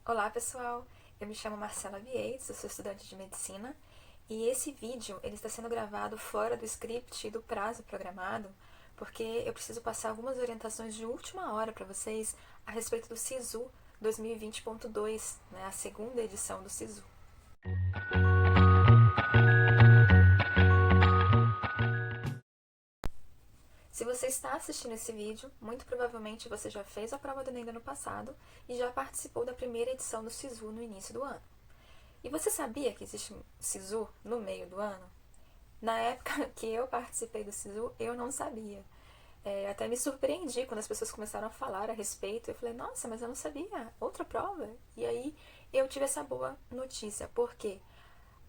Olá pessoal, eu me chamo Marcela Vietes, eu sou estudante de medicina e esse vídeo ele está sendo gravado fora do script e do prazo programado porque eu preciso passar algumas orientações de última hora para vocês a respeito do SISU 2020.2, né, a segunda edição do SISU. Se você está assistindo esse vídeo, muito provavelmente você já fez a prova do Enem no passado e já participou da primeira edição do SISU no início do ano. E você sabia que existe um SISU no meio do ano? Na época que eu participei do SISU, eu não sabia. Até me surpreendi quando as pessoas começaram a falar a respeito. Eu falei, nossa, mas eu não sabia. Outra prova? E aí eu tive essa boa notícia, porque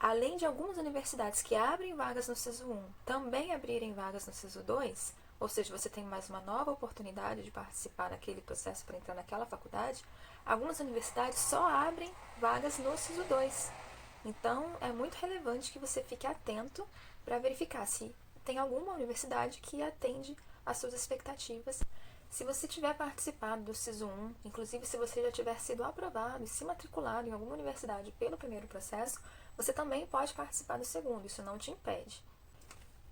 além de algumas universidades que abrem vagas no SISU 1 também abrirem vagas no SISU 2, ou seja, você tem mais uma nova oportunidade de participar daquele processo para entrar naquela faculdade, algumas universidades só abrem vagas no SISU 2. Então, é muito relevante que você fique atento para verificar se tem alguma universidade que atende às suas expectativas. Se você tiver participado do SISU 1, inclusive se você já tiver sido aprovado e se matriculado em alguma universidade pelo primeiro processo, você também pode participar do segundo, isso não te impede.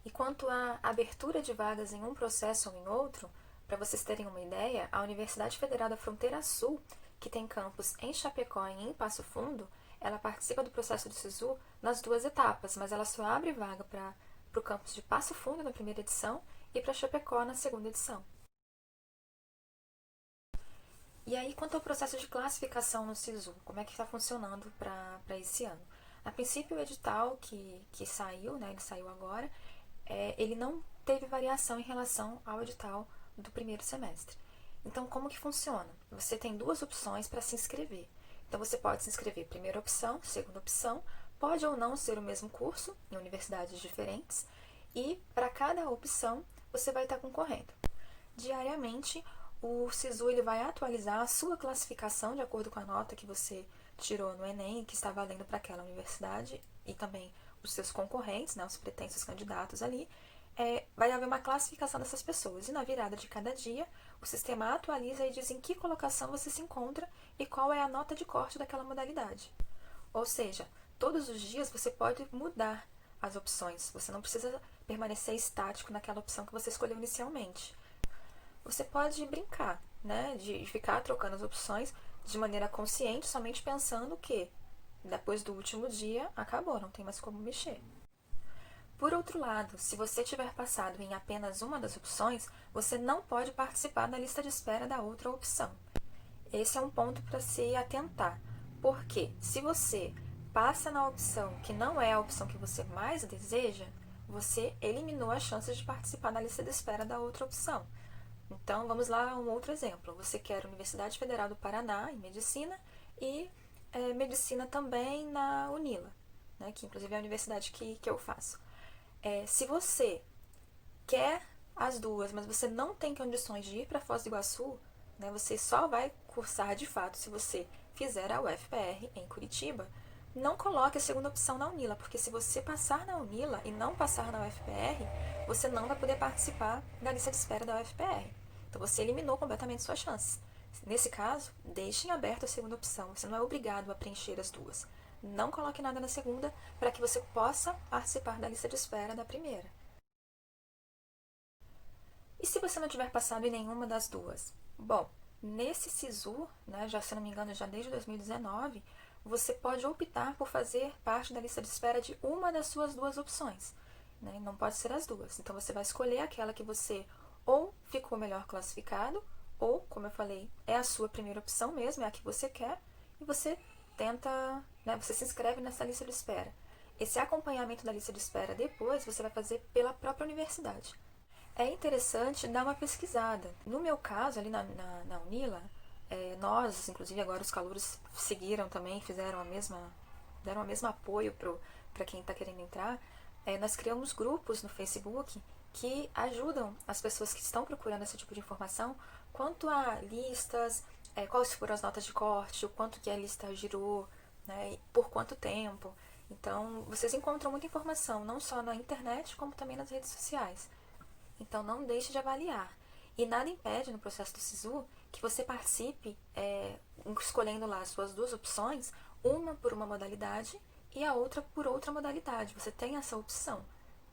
E quanto à abertura de vagas em um processo ou em outro, para vocês terem uma ideia, a Universidade Federal da Fronteira Sul, que tem campus em Chapecó e em Passo Fundo, ela participa do processo do SISU nas duas etapas, mas ela só abre vaga para o campus de Passo Fundo na primeira edição e para Chapecó na segunda edição. E aí, quanto ao processo de classificação no SISU, como é que está funcionando para esse ano? A princípio, o edital que saiu, né, ele saiu agora, ele não teve variação em relação ao edital do primeiro semestre. Então, como que funciona? Você tem duas opções para se inscrever. Então, você pode se inscrever primeira opção, segunda opção, pode ou não ser o mesmo curso em universidades diferentes, e para cada opção você vai estar concorrendo. Diariamente, o SISU ele vai atualizar a sua classificação de acordo com a nota que você tirou no Enem, que está valendo para aquela universidade, e também os seus concorrentes, né, os pretensos candidatos ali. Vai haver uma classificação dessas pessoas. E na virada de cada dia, o sistema atualiza e diz em que colocação você se encontra e qual é a nota de corte daquela modalidade. Ou seja, todos os dias você pode mudar as opções. Você não precisa permanecer estático naquela opção que você escolheu inicialmente. Você pode brincar, né, de ficar trocando as opções de maneira consciente, somente pensando que depois do último dia acabou, não tem mais como mexer. Por outro lado, se você tiver passado em apenas uma das opções, você não pode participar da lista de espera da outra opção. Esse é um ponto para se atentar, porque se você passa na opção que não é a opção que você mais deseja, você eliminou as chances de participar da lista de espera da outra opção. Então, vamos lá a um outro exemplo. Você quer a Universidade Federal do Paraná, em Medicina, e Medicina também na Unila, né, que inclusive é a universidade que eu faço. Se você quer as duas, mas você não tem condições de ir para Foz do Iguaçu, né, você só vai cursar de fato se você fizer a UFPR em Curitiba. Não coloque a segunda opção na Unila, porque se você passar na Unila e não passar na UFPR, você não vai poder participar da lista de espera da UFPR. Então você eliminou completamente suas chances. Nesse caso, deixe em aberto a segunda opção. Você não é obrigado a preencher as duas. Não coloque nada na segunda para que você possa participar da lista de espera da primeira. E se você não tiver passado em nenhuma das duas? Bom, nesse SISU, né, já se não me engano, já desde 2019, você pode optar por fazer parte da lista de espera de uma das suas duas opções. Né? Não pode ser as duas. Então você vai escolher aquela que você ou ficou melhor classificado, ou, como eu falei, é a sua primeira opção mesmo, é a que você quer, e você tenta, né, você se inscreve nessa lista de espera. Esse acompanhamento da lista de espera depois você vai fazer pela própria universidade. É interessante dar uma pesquisada. No meu caso, ali na Unila, nós, inclusive agora os calouros seguiram também, deram o mesmo apoio para quem está querendo entrar. Nós criamos grupos no Facebook que ajudam as pessoas que estão procurando esse tipo de informação quanto a listas, quais foram as notas de corte, o quanto que a lista girou, né, e por quanto tempo. Então, vocês encontram muita informação, não só na internet, como também nas redes sociais. Então não deixe de avaliar. E nada impede no processo do SISU que você participe escolhendo lá as suas duas opções, uma por uma modalidade e a outra por outra modalidade. Você tem essa opção,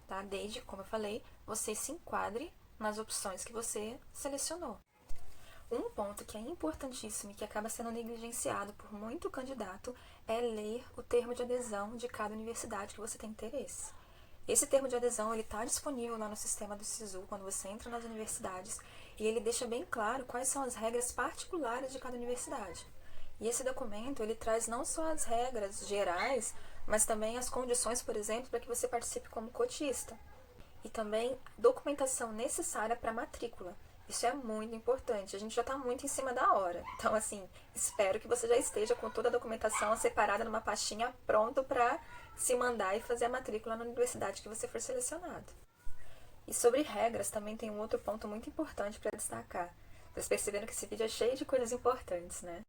tá? Desde, como eu falei, você se enquadre nas opções que você selecionou. Um ponto que é importantíssimo e que acaba sendo negligenciado por muito candidato é ler o termo de adesão de cada universidade que você tem interesse. Esse termo de adesão está disponível lá no sistema do SISU quando você entra nas universidades e ele deixa bem claro quais são as regras particulares de cada universidade. E esse documento ele traz não só as regras gerais, mas também as condições, por exemplo, para que você participe como cotista. E também documentação necessária para a matrícula. Isso é muito importante. A gente já está muito em cima da hora. Então, assim, espero que você já esteja com toda a documentação separada numa pastinha pronto para se mandar e fazer a matrícula na universidade que você for selecionado. E sobre regras, também tem um outro ponto muito importante para destacar. Vocês perceberam que esse vídeo é cheio de coisas importantes, né?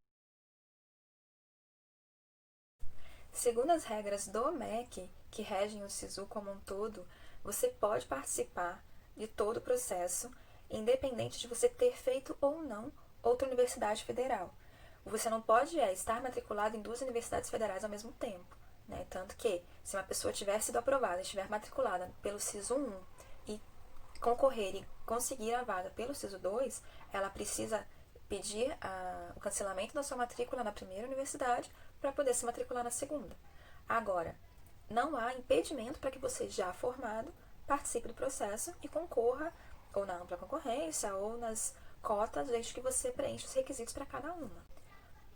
Segundo as regras do MEC, que regem o SISU como um todo, você pode participar de todo o processo, independente de você ter feito ou não outra universidade federal. Você não pode estar matriculado em duas universidades federais ao mesmo tempo, né? Tanto que, se uma pessoa tiver sido aprovada, estiver matriculada pelo SISU 1 e concorrer e conseguir a vaga pelo SISU 2, ela precisa pedir o cancelamento da sua matrícula na primeira universidade para poder se matricular na segunda. Agora, não há impedimento para que você, já formado, participe do processo e concorra ou na ampla concorrência ou nas cotas, desde que você preencha os requisitos para cada uma.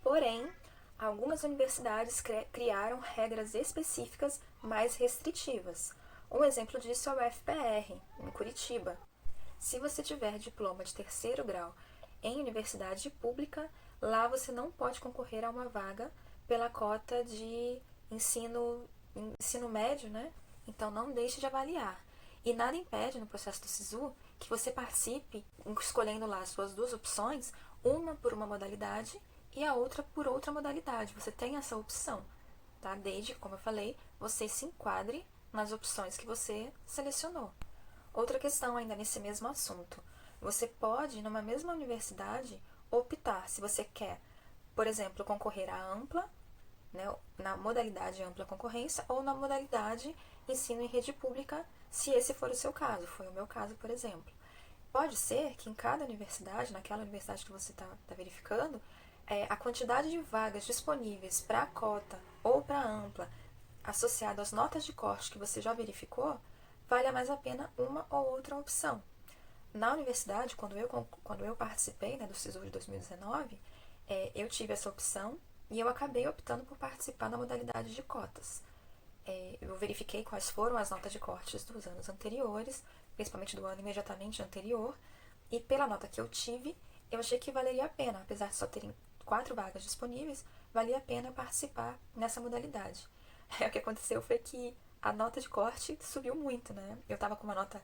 Porém, algumas universidades criaram regras específicas mais restritivas. Um exemplo disso é o UFPR, em Curitiba. Se você tiver diploma de terceiro grau em universidade pública, lá você não pode concorrer a uma vaga pela cota de ensino médio, né? Então não deixe de avaliar. E nada impede no processo do SISU que você participe escolhendo lá as suas duas opções, uma por uma modalidade e a outra por outra modalidade. Você tem essa opção, tá? Desde, como eu falei, você se enquadre nas opções que você selecionou. Outra questão ainda nesse mesmo assunto. Você pode, numa mesma universidade, optar se você quer, por exemplo, concorrer à ampla, né, na modalidade ampla concorrência, ou na modalidade ensino em rede pública, se esse for o seu caso. Foi o meu caso, por exemplo. Pode ser que em cada universidade, naquela universidade que você está verificando, a quantidade de vagas disponíveis para a cota ou para a ampla, associado às notas de corte que você já verificou, vale mais a pena uma ou outra opção. Na universidade, quando eu participei, né, do SISU de 2019, eu tive essa opção e eu acabei optando por participar na modalidade de cotas. Eu verifiquei quais foram as notas de cortes dos anos anteriores, principalmente do ano imediatamente anterior, e pela nota que eu tive, eu achei que valeria a pena, apesar de só terem 4 vagas disponíveis, valia a pena participar nessa modalidade. O que aconteceu foi que a nota de corte subiu muito, né? Eu estava com uma nota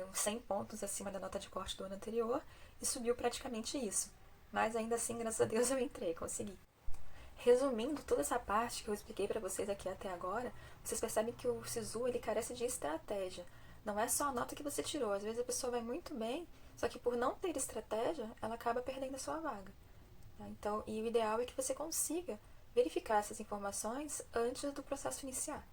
uns 100 pontos acima da nota de corte do ano anterior e subiu praticamente isso. Mas ainda assim, graças a Deus, eu entrei, consegui. Resumindo toda essa parte que eu expliquei para vocês aqui até agora, vocês percebem que o SISU ele carece de estratégia. Não é só a nota que você tirou. Às vezes a pessoa vai muito bem, só que por não ter estratégia, ela acaba perdendo a sua vaga. Tá? Então, e o ideal é que você consiga verificar essas informações antes do processo iniciar.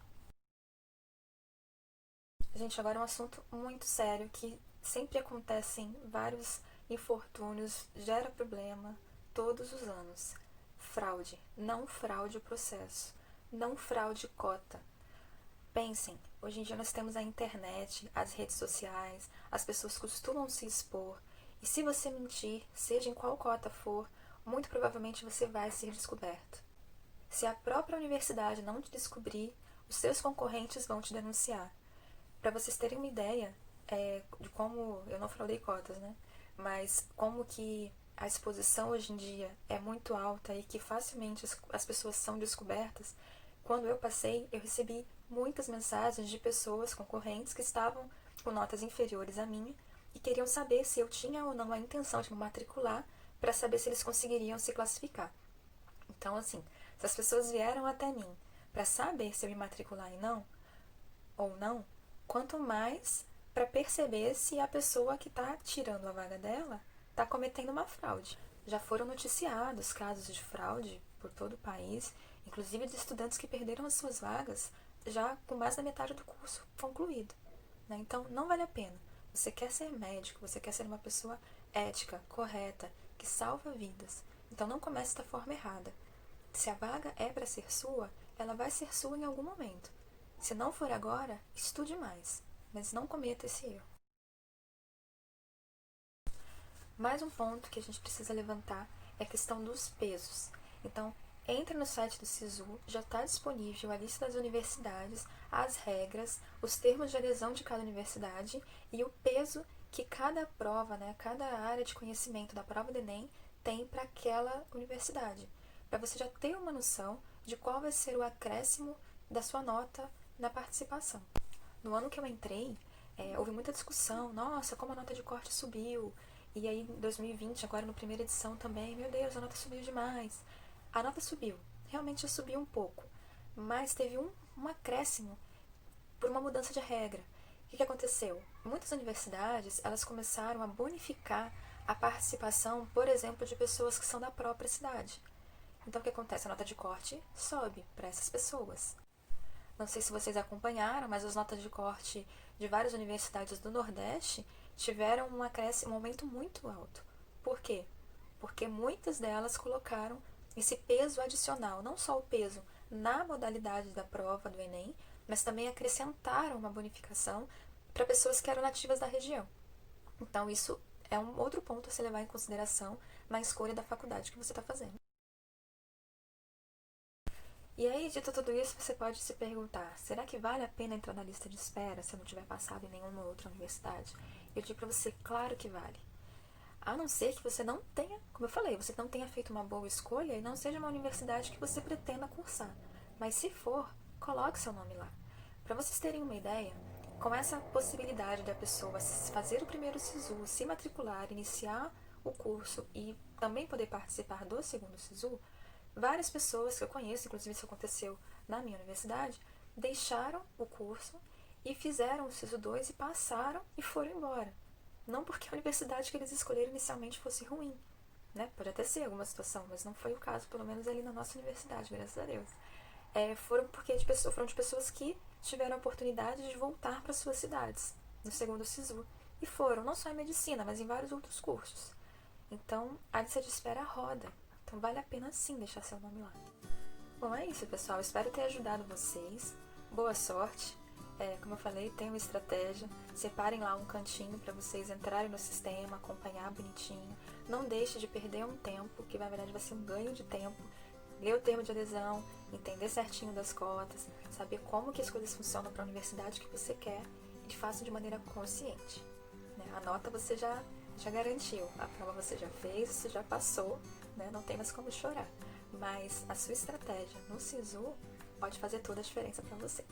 Gente, agora é um assunto muito sério que sempre acontecem vários infortúnios, gera problema todos os anos. Fraude. Não fraude o processo. Não fraude cota. Pensem, hoje em dia nós temos a internet, as redes sociais, as pessoas costumam se expor. E se você mentir, seja em qual cota for, muito provavelmente você vai ser descoberto. Se a própria universidade não te descobrir, os seus concorrentes vão te denunciar. Para vocês terem uma ideia de como, eu não fraudei cotas, né? Mas como que a exposição hoje em dia é muito alta e que facilmente as pessoas são descobertas, quando eu passei, eu recebi muitas mensagens de pessoas concorrentes que estavam com notas inferiores à minha e queriam saber se eu tinha ou não a intenção de me matricular para saber se eles conseguiriam se classificar. Então, assim, se as pessoas vieram até mim para saber se eu me matricular ou não, quanto mais para perceber se a pessoa que está tirando a vaga dela está cometendo uma fraude. Já foram noticiados casos de fraude por todo o país, inclusive de estudantes que perderam as suas vagas já com mais da metade do curso concluído, né? Então, não vale a pena. Você quer ser médico, você quer ser uma pessoa ética, correta, que salva vidas. Então, não comece da forma errada. Se a vaga é para ser sua, ela vai ser sua em algum momento. Se não for agora, estude mais, mas não cometa esse erro. Mais um ponto que a gente precisa levantar é a questão dos pesos. Então, entre no site do SISU, já está disponível a lista das universidades, as regras, os termos de adesão de cada universidade e o peso que cada prova, né, cada área de conhecimento da prova do Enem tem para aquela universidade, para você já ter uma noção de qual vai ser o acréscimo da sua nota na participação. No ano que eu entrei, houve muita discussão, nossa, como a nota de corte subiu, e aí em 2020, agora na primeira edição também, meu Deus, a nota subiu demais. A nota subiu, realmente subiu um pouco, mas teve um acréscimo por uma mudança de regra. O que aconteceu? Muitas universidades, elas começaram a bonificar a participação, por exemplo, de pessoas que são da própria cidade. Então o que acontece? A nota de corte sobe para essas pessoas. Não sei se vocês acompanharam, mas as notas de corte de várias universidades do Nordeste tiveram um aumento muito alto. Por quê? Porque muitas delas colocaram esse peso adicional, não só o peso na modalidade da prova do Enem, mas também acrescentaram uma bonificação para pessoas que eram nativas da região. Então, isso é um outro ponto a se levar em consideração na escolha da faculdade que você está fazendo. E aí, dito tudo isso, você pode se perguntar, será que vale a pena entrar na lista de espera se eu não tiver passado em nenhuma outra universidade? Eu digo para você, claro que vale. A não ser que você não tenha, como eu falei, você não tenha feito uma boa escolha e não seja uma universidade que você pretenda cursar. Mas se for, coloque seu nome lá. Para vocês terem uma ideia, com essa possibilidade da pessoa fazer o primeiro SISU, se matricular, iniciar o curso e também poder participar do segundo SISU, várias pessoas que eu conheço, inclusive isso aconteceu na minha universidade, deixaram o curso e fizeram o SISU 2 e passaram e foram embora. Não porque a universidade que eles escolheram inicialmente fosse ruim, né? Pode até ser alguma situação, mas não foi o caso, pelo menos ali na nossa universidade, graças a Deus. Foram de pessoas que tiveram a oportunidade de voltar para suas cidades, no segundo SISU. E foram, não só em medicina, mas em vários outros cursos. Então, a lista de espera roda. Então, vale a pena sim deixar seu nome lá. Bom, é isso, pessoal. Espero ter ajudado vocês. Boa sorte. Como eu falei, tem uma estratégia. Separem lá um cantinho para vocês entrarem no sistema, acompanhar bonitinho. Não deixe de perder um tempo, que na verdade vai ser um ganho de tempo. Ler o termo de adesão, entender certinho das cotas, saber como que as coisas funcionam para a universidade que você quer e faça de maneira consciente. Né? A nota você já garantiu, a prova você já fez, você já passou, né? Não tem mais como chorar. Mas a sua estratégia no SISU pode fazer toda a diferença para você.